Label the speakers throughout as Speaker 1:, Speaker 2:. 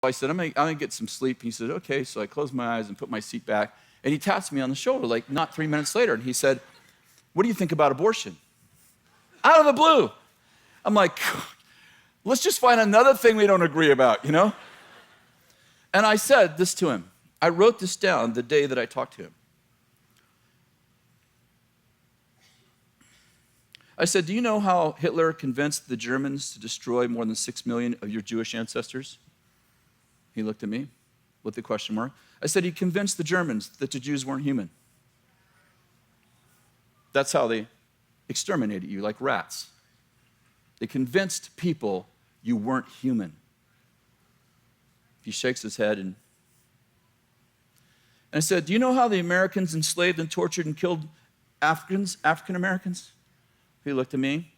Speaker 1: I said, I'm gonna get some sleep. He said, okay. So I closed my eyes and put my seat back. And he taps me on the shoulder, like not 3 minutes later. And he said, what do you think about abortion? Out of the blue. I'm like, let's just find another thing we don't agree about, you know? And I said this to him. I wrote this down the day that I talked to him. I said, do you know how Hitler convinced the Germans to destroy more than 6 million of your Jewish ancestors? He looked at me with the question mark. I said, he convinced the Germans that the Jews weren't human. That's how they exterminated you, like rats. They convinced people you weren't human. He shakes his head and I said, do you know how the Americans enslaved and tortured and killed African Americans? He looked at me,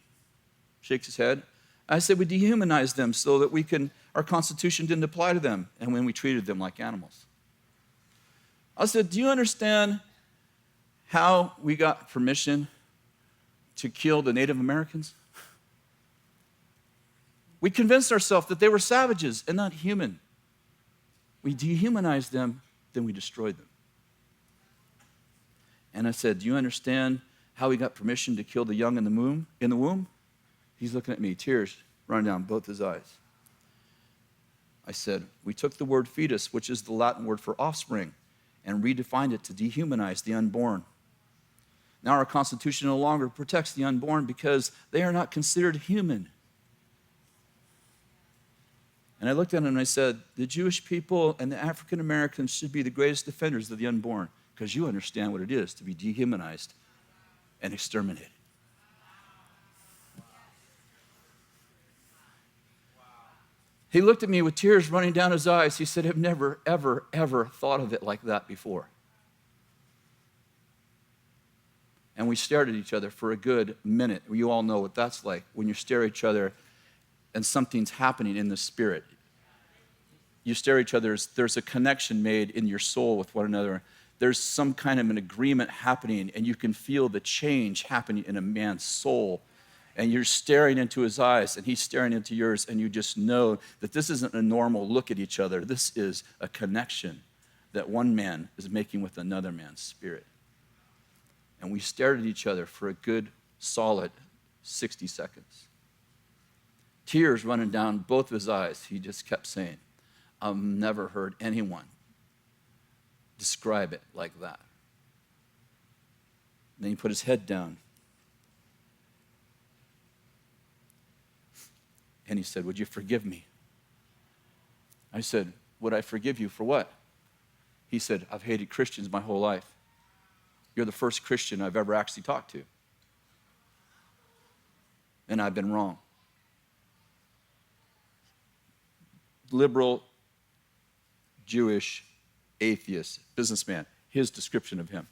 Speaker 1: shakes his head. I said, we dehumanized them so that our Constitution didn't apply to them, and when we treated them like animals. I said, do you understand how we got permission to kill the Native Americans? We convinced ourselves that they were savages and not human. We dehumanized them, then we destroyed them. And I said, do you understand how we got permission to kill the young in the womb? He's looking at me, tears running down both his eyes. I said, we took the word fetus, which is the Latin word for offspring, and redefined it to dehumanize the unborn. Now our Constitution no longer protects the unborn because they are not considered human. And I looked at him and I said, the Jewish people and the African Americans should be the greatest defenders of the unborn because you understand what it is to be dehumanized and exterminated. He looked at me with tears running down his eyes. He said, I've never, ever, ever thought of it like that before. And we stared at each other for a good minute. You all know what that's like when you stare at each other and something's happening in the spirit. You stare at each other, there's a connection made in your soul with one another. There's some kind of an agreement happening, and you can feel the change happening in a man's soul. And you're staring into his eyes, and he's staring into yours, and you just know that this isn't a normal look at each other. This is a connection that one man is making with another man's spirit. And we stared at each other for a good, solid 60 seconds. Tears running down both of his eyes. He just kept saying, I've never heard anyone describe it like that. And then he put his head down. And he said, would you forgive me? I said, would I forgive you for what? He said, I've hated Christians my whole life. You're the first Christian I've ever actually talked to. And I've been wrong. Liberal, Jewish, atheist, businessman, his description of him.